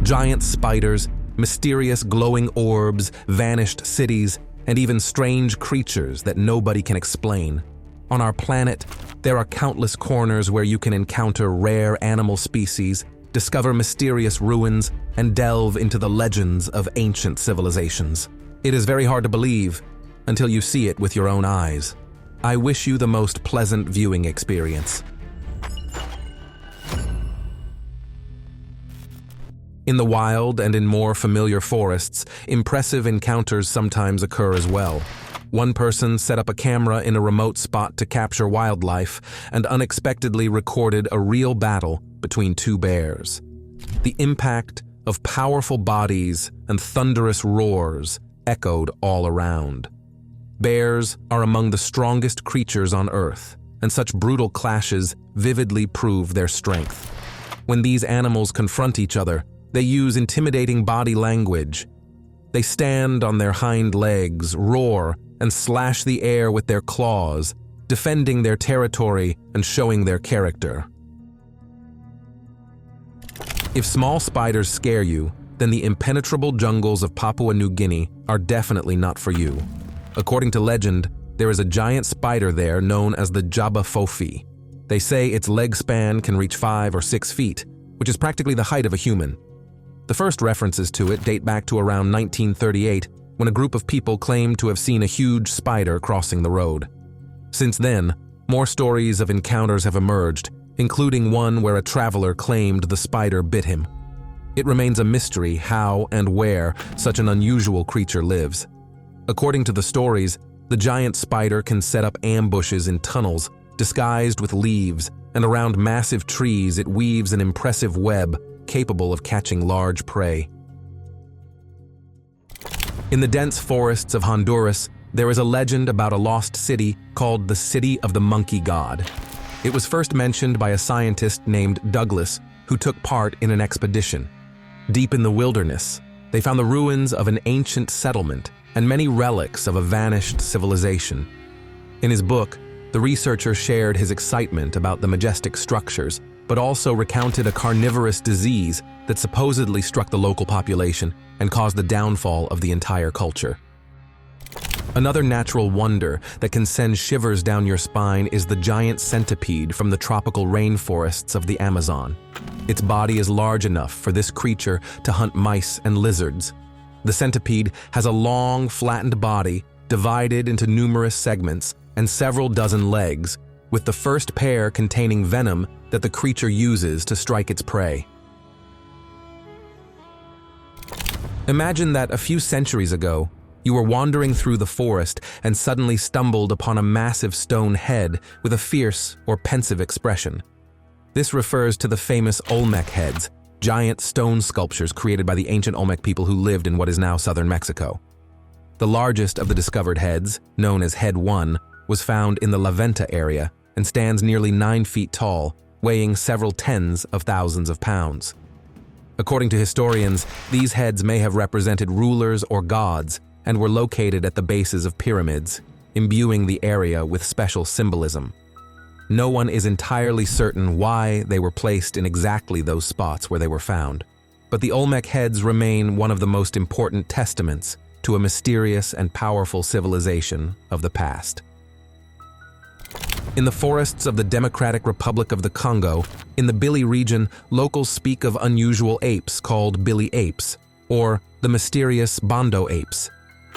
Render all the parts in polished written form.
Giant spiders, mysterious glowing orbs, vanished cities, and even strange creatures that nobody can explain. On our planet, there are countless corners where you can encounter rare animal species, discover mysterious ruins, and delve into the legends of ancient civilizations. It is very hard to believe until you see it with your own eyes. I wish you the most pleasant viewing experience. In the wild and in more familiar forests, impressive encounters sometimes occur as well. One person set up a camera in a remote spot to capture wildlife and unexpectedly recorded a real battle between two bears. The impact of powerful bodies and thunderous roars echoed all around. Bears are among the strongest creatures on Earth, and such brutal clashes vividly prove their strength. When these animals confront each other, they use intimidating body language. They stand on their hind legs, roar, and slash the air with their claws, defending their territory and showing their character. If small spiders scare you, then the impenetrable jungles of Papua New Guinea are definitely not for you. According to legend, there is a giant spider there known as the Jaba Fofi. They say its leg span can reach 5 or 6 feet, which is practically the height of a human. The first references to it date back to around 1938, when a group of people claimed to have seen a huge spider crossing the road. Since then, more stories of encounters have emerged, including one where a traveler claimed the spider bit him. It remains a mystery how and where such an unusual creature lives. According to the stories, the giant spider can set up ambushes in tunnels, disguised with leaves, and around massive trees it weaves an impressive web capable of catching large prey. In the dense forests of Honduras, there is a legend about a lost city called the City of the Monkey God. It was first mentioned by a scientist named Douglas, who took part in an expedition. Deep in the wilderness, they found the ruins of an ancient settlement and many relics of a vanished civilization. In his book, the researcher shared his excitement about the majestic structures, but also recounted a carnivorous disease that supposedly struck the local population and caused the downfall of the entire culture. Another natural wonder that can send shivers down your spine is the giant centipede from the tropical rainforests of the Amazon. Its body is large enough for this creature to hunt mice and lizards. The centipede has a long, flattened body divided into numerous segments and several dozen legs, with the first pair containing venom that the creature uses to strike its prey. Imagine that a few centuries ago, you were wandering through the forest and suddenly stumbled upon a massive stone head with a fierce or pensive expression. This refers to the famous Olmec heads, giant stone sculptures created by the ancient Olmec people who lived in what is now southern Mexico. The largest of the discovered heads, known as Head 1, was found in the La Venta area and stands nearly 9 feet tall, weighing several tens of thousands of pounds. According to historians, these heads may have represented rulers or gods and were located at the bases of pyramids, imbuing the area with special symbolism. No one is entirely certain why they were placed in exactly those spots where they were found, but the Olmec heads remain one of the most important testaments to a mysterious and powerful civilization of the past. In the forests of the Democratic Republic of the Congo, in the Bili region, locals speak of unusual apes called Bili apes, or the mysterious Bondo apes.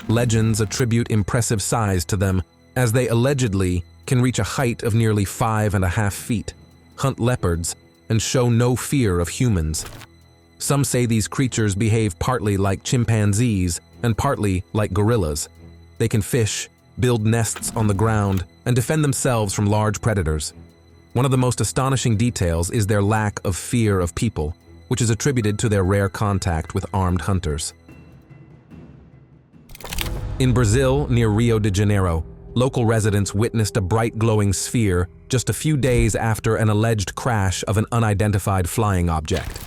Legends attribute impressive size to them, as they allegedly can reach a height of nearly 5.5 feet, hunt leopards, and show no fear of humans. Some say these creatures behave partly like chimpanzees and partly like gorillas. They can fish, build nests on the ground, and defend themselves from large predators. One of the most astonishing details is their lack of fear of people, which is attributed to their rare contact with armed hunters. In Brazil, near Rio de Janeiro, local residents witnessed a bright glowing sphere just a few days after an alleged crash of an unidentified flying object.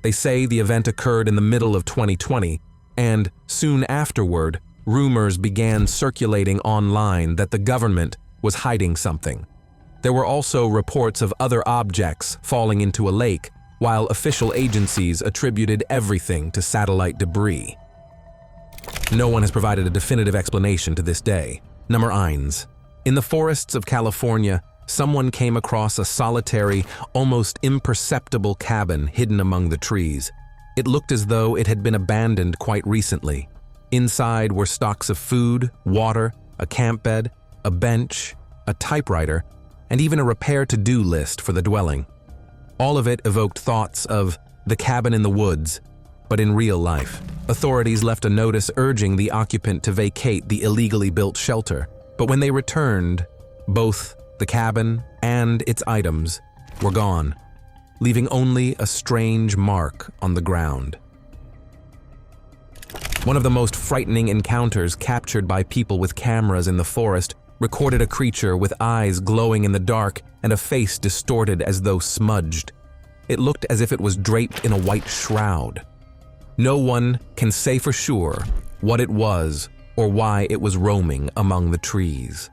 They say the event occurred in the middle of 2020, and soon afterward, rumors began circulating online that the government was hiding something. There were also reports of other objects falling into a lake, while official agencies attributed everything to satellite debris. No one has provided a definitive explanation to this day. Number 9. In the forests of California, someone came across a solitary, almost imperceptible cabin hidden among the trees. It looked as though it had been abandoned quite recently. Inside were stocks of food, water, a camp bed, a bench, a typewriter, and even a repair-to-do list for the dwelling. All of it evoked thoughts of the cabin in the woods, but in real life. Authorities left a notice urging the occupant to vacate the illegally built shelter, but when they returned, both the cabin and its items were gone, leaving only a strange mark on the ground. One of the most frightening encounters captured by people with cameras in the forest recorded a creature with eyes glowing in the dark and a face distorted as though smudged. It looked as if it was draped in a white shroud. No one can say for sure what it was or why it was roaming among the trees.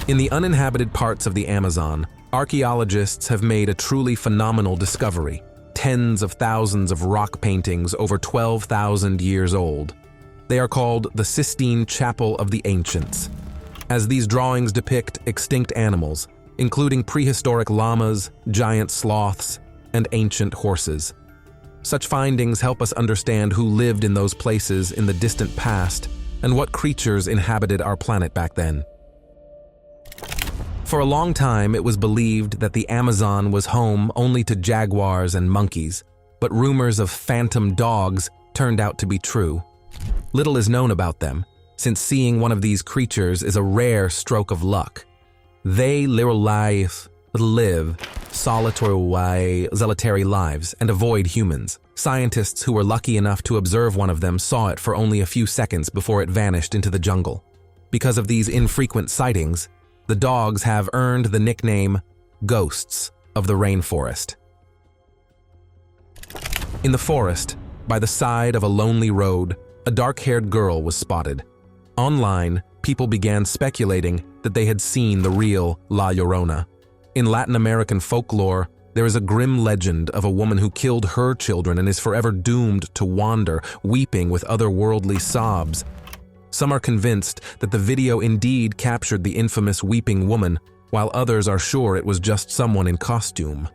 In the uninhabited parts of the Amazon, archaeologists have made a truly phenomenal discovery: tens of thousands of rock paintings over 12,000 years old. They are called the Sistine Chapel of the Ancients, as these drawings depict extinct animals, including prehistoric llamas, giant sloths, and ancient horses. Such findings help us understand who lived in those places in the distant past and what creatures inhabited our planet back then. For a long time, it was believed that the Amazon was home only to jaguars and monkeys, but rumors of phantom dogs turned out to be true. Little is known about them, since seeing one of these creatures is a rare stroke of luck. They live solitary lives and avoid humans. Scientists who were lucky enough to observe one of them saw it for only a few seconds before it vanished into the jungle. Because of these infrequent sightings, the dogs have earned the nickname ghosts of the rainforest. In the forest, by the side of a lonely road, a dark-haired girl was spotted. Online, people began speculating that they had seen the real La Llorona. In Latin American folklore, there is a grim legend of a woman who killed her children and is forever doomed to wander, weeping with otherworldly sobs. Some are convinced that the video indeed captured the infamous weeping woman, while others are sure it was just someone in costume.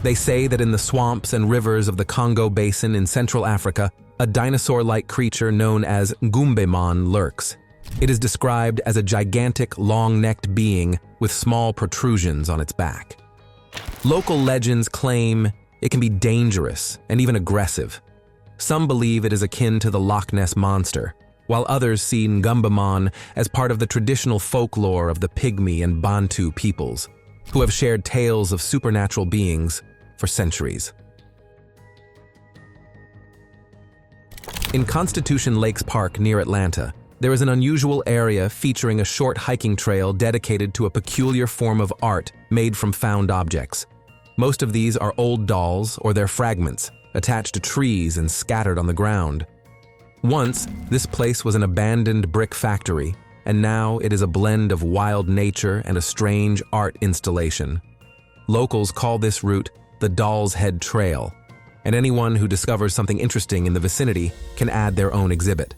They say that in the swamps and rivers of the Congo Basin in Central Africa, a dinosaur-like creature known as Ngumbeman lurks. It is described as a gigantic, long-necked being with small protrusions on its back. Local legends claim it can be dangerous and even aggressive. Some believe it is akin to the Loch Ness Monster, while others see Ngumbeman as part of the traditional folklore of the Pygmy and Bantu peoples, who have shared tales of supernatural beings for centuries. In Constitution Lakes Park near Atlanta, there is an unusual area featuring a short hiking trail dedicated to a peculiar form of art made from found objects. Most of these are old dolls or their fragments, attached to trees and scattered on the ground. Once, this place was an abandoned brick factory, and now it is a blend of wild nature and a strange art installation. Locals call this route the Doll's Head Trail, and anyone who discovers something interesting in the vicinity can add their own exhibit.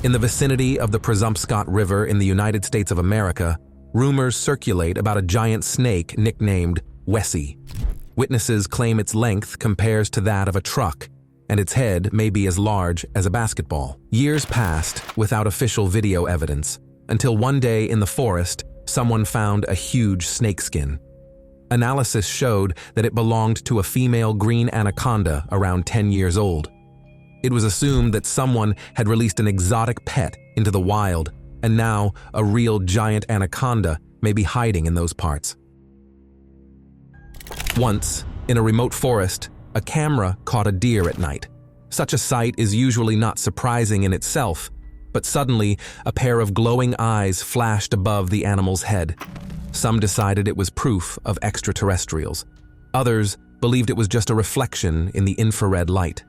In the vicinity of the Presumpscot River in the United States of America, rumors circulate about a giant snake nicknamed Wessie. Witnesses claim its length compares to that of a truck, and its head may be as large as a basketball. Years passed without official video evidence, until one day in the forest, someone found a huge snakeskin. Analysis showed that it belonged to a female green anaconda around 10 years old. It was assumed that someone had released an exotic pet into the wild, and now a real giant anaconda may be hiding in those parts. Once, in a remote forest, a camera caught a deer at night. Such a sight is usually not surprising in itself, but suddenly a pair of glowing eyes flashed above the animal's head. Some decided it was proof of extraterrestrials. Others believed it was just a reflection in the infrared light.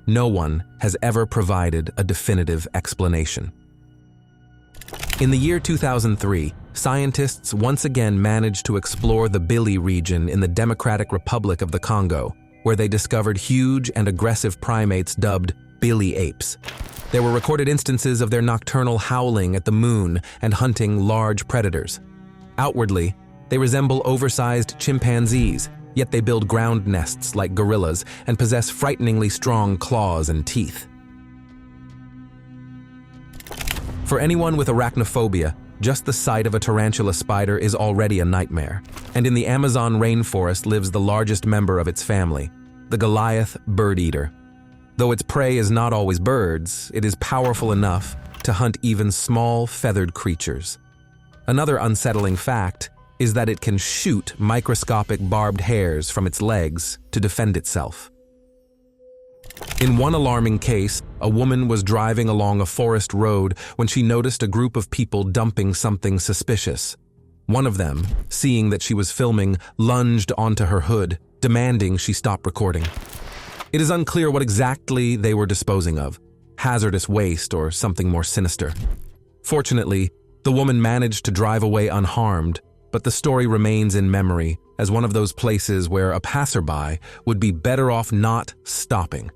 No one has ever provided a definitive explanation. In the year 2003, scientists once again managed to explore the Bili region in the Democratic Republic of the Congo, where they discovered huge and aggressive primates dubbed Bili apes. There were recorded instances of their nocturnal howling at the moon and hunting large predators. Outwardly, they resemble oversized chimpanzees, yet they build ground nests like gorillas and possess frighteningly strong claws and teeth. For anyone with arachnophobia, just the sight of a tarantula spider is already a nightmare. And in the Amazon rainforest lives the largest member of its family, the Goliath birdeater. Though its prey is not always birds, it is powerful enough to hunt even small, feathered creatures. Another unsettling fact is that it can shoot microscopic barbed hairs from its legs to defend itself. In one alarming case, a woman was driving along a forest road when she noticed a group of people dumping something suspicious. One of them, seeing that she was filming, lunged onto her hood, demanding she stop recording. It is unclear what exactly they were disposing of, hazardous waste or something more sinister. Fortunately, the woman managed to drive away unharmed, but the story remains in memory as one of those places where a passerby would be better off not stopping.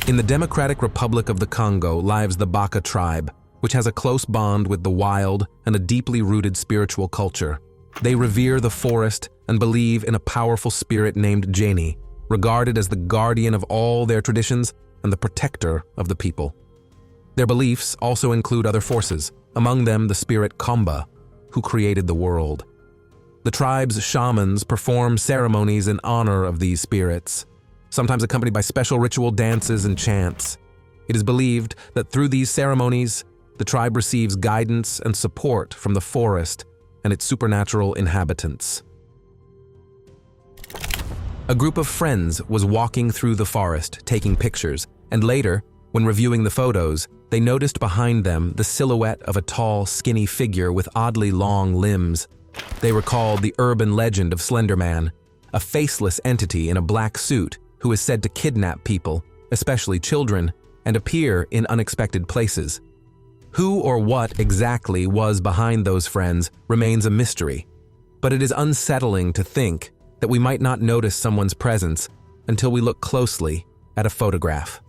In the Democratic Republic of the Congo lives the Baka tribe, which has a close bond with the wild and a deeply rooted spiritual culture. They revere the forest and believe in a powerful spirit named Jeni, regarded as the guardian of all their traditions and the protector of the people. Their beliefs also include other forces, among them the spirit Kamba, who created the world. The tribe's shamans perform ceremonies in honor of these spirits, sometimes accompanied by special ritual dances and chants. It is believed that through these ceremonies, the tribe receives guidance and support from the forest and its supernatural inhabitants. A group of friends was walking through the forest, taking pictures, and later, when reviewing the photos, they noticed behind them the silhouette of a tall, skinny figure with oddly long limbs. They recalled the urban legend of Slender Man, a faceless entity in a black suit who is said to kidnap people, especially children, and appear in unexpected places. Who or what exactly was behind those friends remains a mystery, but it is unsettling to think that we might not notice someone's presence until we look closely at a photograph.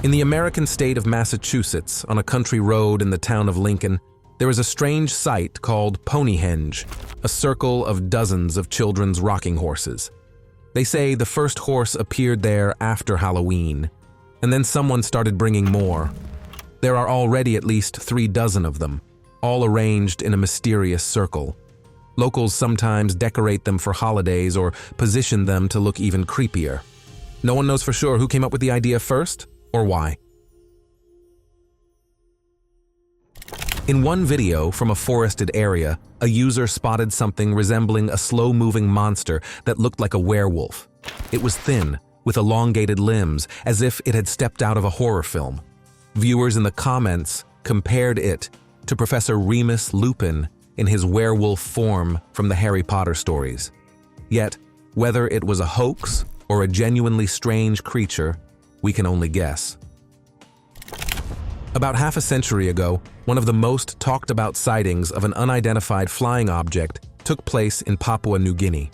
In the American state of Massachusetts, on a country road in the town of Lincoln, there is a strange sight called Ponyhenge, a circle of dozens of children's rocking horses. They say the first horse appeared there after Halloween, and then someone started bringing more. There are already at least 36 of them, all arranged in a mysterious circle. Locals sometimes decorate them for holidays or position them to look even creepier. No one knows for sure who came up with the idea first or why. In one video from a forested area, a user spotted something resembling a slow-moving monster that looked like a werewolf. It was thin, with elongated limbs, as if it had stepped out of a horror film. Viewers in the comments compared it to Professor Remus Lupin in his werewolf form from the Harry Potter stories. Yet, whether it was a hoax or a genuinely strange creature, we can only guess. About half a century ago, one of the most talked about sightings of an unidentified flying object took place in Papua New Guinea.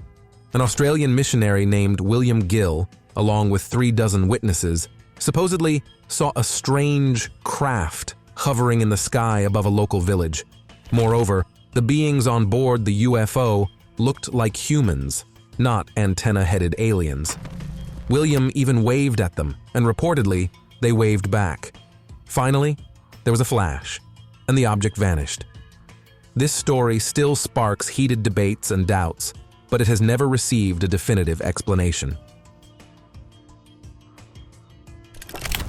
An Australian missionary named William Gill, along with 36 witnesses, supposedly saw a strange craft hovering in the sky above a local village. Moreover, the beings on board the UFO looked like humans, not antenna-headed aliens. William even waved at them, and reportedly, they waved back. Finally, there was a flash, and the object vanished. This story still sparks heated debates and doubts, but it has never received a definitive explanation.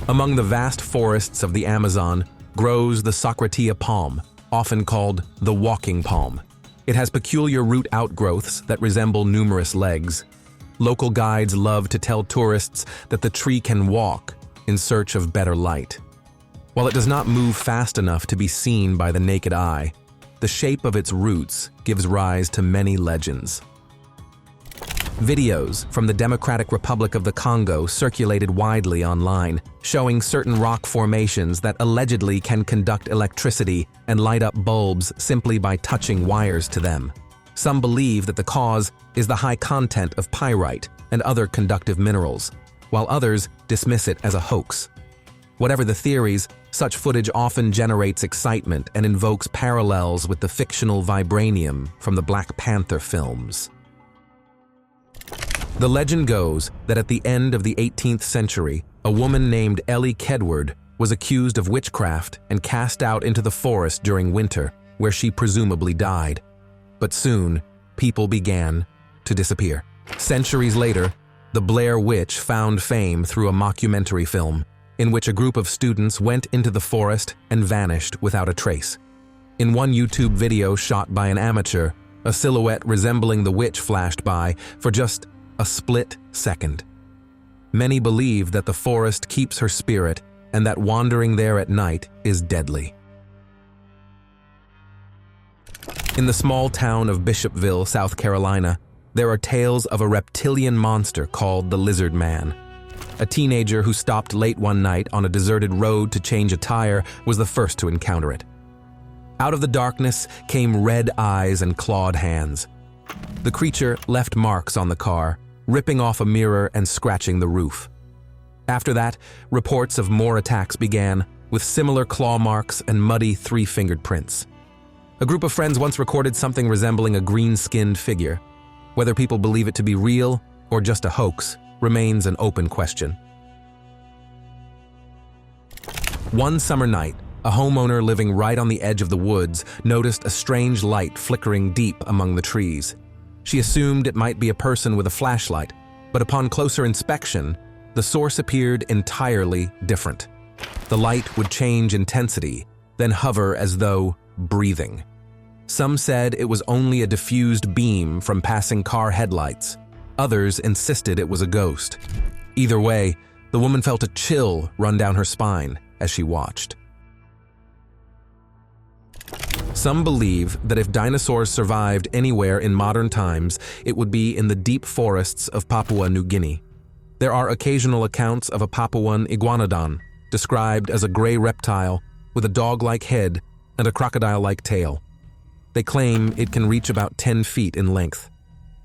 Among the vast forests of the Amazon grows the Socratia palm, often called the walking palm. It has peculiar root outgrowths that resemble numerous legs. Local guides love to tell tourists that the tree can walk in search of better light. While it does not move fast enough to be seen by the naked eye, the shape of its roots gives rise to many legends. Videos from the Democratic Republic of the Congo circulated widely online, showing certain rock formations that allegedly can conduct electricity and light up bulbs simply by touching wires to them. Some believe that the cause is the high content of pyrite and other conductive minerals, while others dismiss it as a hoax. Whatever the theories, such footage often generates excitement and invokes parallels with the fictional vibranium from the Black Panther films. The legend goes that at the end of the 18th century, a woman named Ellie Kedward was accused of witchcraft and cast out into the forest during winter, where she presumably died. But soon, people began to disappear. Centuries later, the Blair Witch found fame through a mockumentary film, in which a group of students went into the forest and vanished without a trace. In one YouTube video shot by an amateur, a silhouette resembling the witch flashed by for just a split second. Many believe that the forest keeps her spirit and that wandering there at night is deadly. In the small town of Bishopville, South Carolina, there are tales of a reptilian monster called the Lizard Man. A teenager who stopped late one night on a deserted road to change a tire was the first to encounter it. Out of the darkness came red eyes and clawed hands. The creature left marks on the car, ripping off a mirror and scratching the roof. After that, reports of more attacks began, with similar claw marks and muddy three-fingered prints. A group of friends once recorded something resembling a green-skinned figure. Whether people believe it to be real or just a hoax remains an open question. One summer night, a homeowner living right on the edge of the woods noticed a strange light flickering deep among the trees. She assumed it might be a person with a flashlight, but upon closer inspection, the source appeared entirely different. The light would change intensity, then hover as though breathing. Some said it was only a diffused beam from passing car headlights. Others insisted it was a ghost. Either way, the woman felt a chill run down her spine as she watched. Some believe that if dinosaurs survived anywhere in modern times, it would be in the deep forests of Papua New Guinea. There are occasional accounts of a Papuan iguanodon, described as a gray reptile with a dog-like head and a crocodile-like tail. They claim it can reach about 10 feet in length.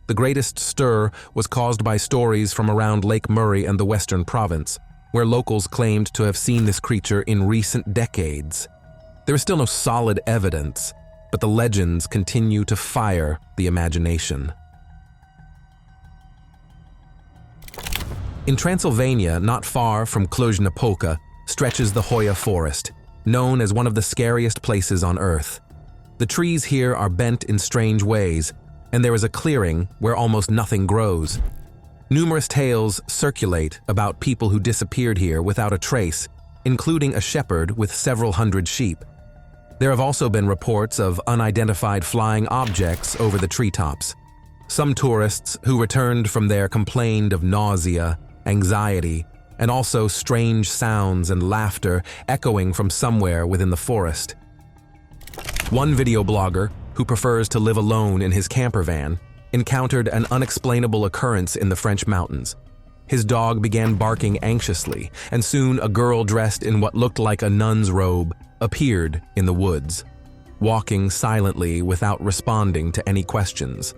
The greatest stir was caused by stories from around Lake Murray and the Western Province, where locals claimed to have seen this creature in recent decades. There is still no solid evidence, but the legends continue to fire the imagination. In Transylvania, not far from Cluj-Napoca, stretches the Hoya Forest, known as one of the scariest places on Earth. The trees here are bent in strange ways, and there is a clearing where almost nothing grows. Numerous tales circulate about people who disappeared here without a trace, including a shepherd with several hundred sheep. There have also been reports of unidentified flying objects over the treetops. Some tourists who returned from there complained of nausea, anxiety, and also strange sounds and laughter echoing from somewhere within the forest. One video blogger, who prefers to live alone in his camper van, encountered an unexplainable occurrence in the French mountains. His dog began barking anxiously, and soon a girl dressed in what looked like a nun's robe appeared in the woods, walking silently without responding to any questions.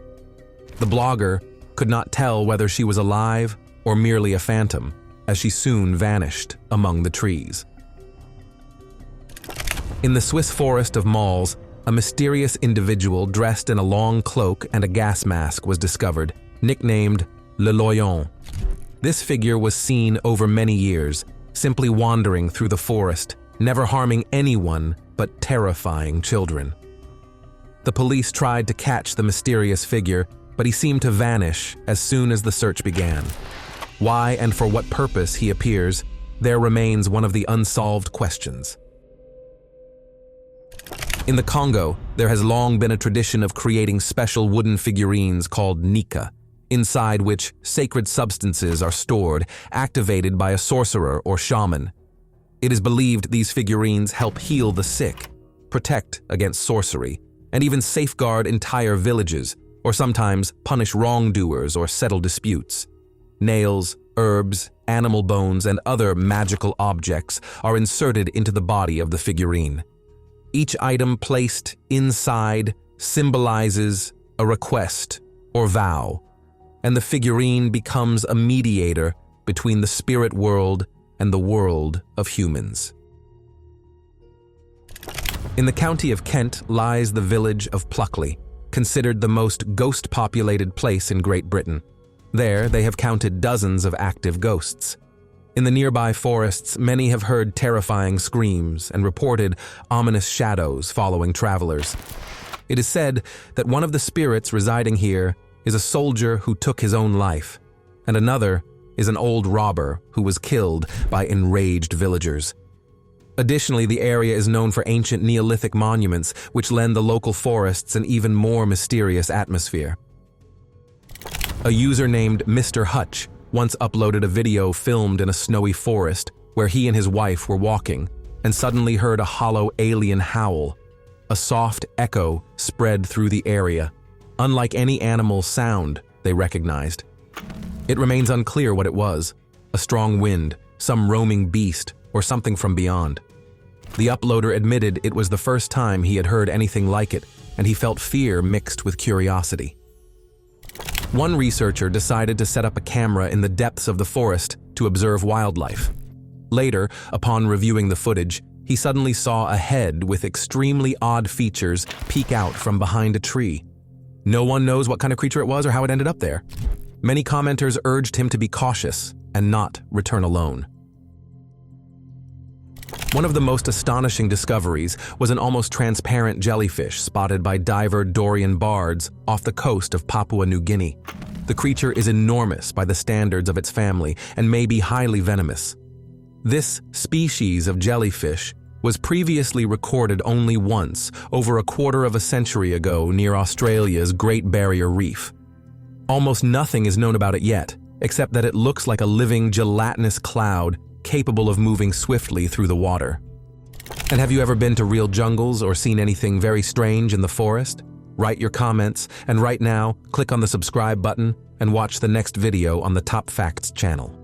The blogger could not tell whether she was alive or merely a phantom, as she soon vanished among the trees. In the Swiss forest of Mals, a mysterious individual dressed in a long cloak and a gas mask was discovered, nicknamed Le Loyon. This figure was seen over many years, simply wandering through the forest, never harming anyone but terrifying children. The police tried to catch the mysterious figure, but he seemed to vanish as soon as the search began. Why and for what purpose he appears, there remains one of the unsolved questions. In the Congo, there has long been a tradition of creating special wooden figurines called nika, inside which sacred substances are stored, activated by a sorcerer or shaman. It is believed these figurines help heal the sick, protect against sorcery, and even safeguard entire villages, or sometimes punish wrongdoers or settle disputes. Nails, herbs, animal bones, and other magical objects are inserted into the body of the figurine. Each item placed inside symbolizes a request or vow, and the figurine becomes a mediator between the spirit world and the world of humans. In the county of Kent lies the village of Pluckley, considered the most ghost-populated place in Great Britain. There, they have counted dozens of active ghosts. In the nearby forests, many have heard terrifying screams and reported ominous shadows following travelers. It is said that one of the spirits residing here is a soldier who took his own life, and another is an old robber who was killed by enraged villagers. Additionally, the area is known for ancient Neolithic monuments, which lend the local forests an even more mysterious atmosphere. A user named Mr. Hutch once uploaded a video filmed in a snowy forest where he and his wife were walking and suddenly heard a hollow alien howl. A soft echo spread through the area, unlike any animal sound they recognized. It remains unclear what it was: a strong wind, some roaming beast, or something from beyond. The uploader admitted it was the first time he had heard anything like it, and he felt fear mixed with curiosity. One researcher decided to set up a camera in the depths of the forest to observe wildlife. Later, upon reviewing the footage, he suddenly saw a head with extremely odd features peek out from behind a tree. No one knows what kind of creature it was or how it ended up there. Many commenters urged him to be cautious and not return alone. One of the most astonishing discoveries was an almost transparent jellyfish spotted by diver Dorian Bards off the coast of Papua New Guinea. The creature is enormous by the standards of its family and may be highly venomous. This species of jellyfish was previously recorded only once, over a quarter of a century ago, near Australia's Great Barrier Reef. Almost nothing is known about it yet, except that it looks like a living gelatinous cloud capable of moving swiftly through the water. And have you ever been to real jungles or seen anything very strange in the forest? Write your comments, and right now, click on the subscribe button and watch the next video on the Top Facts channel.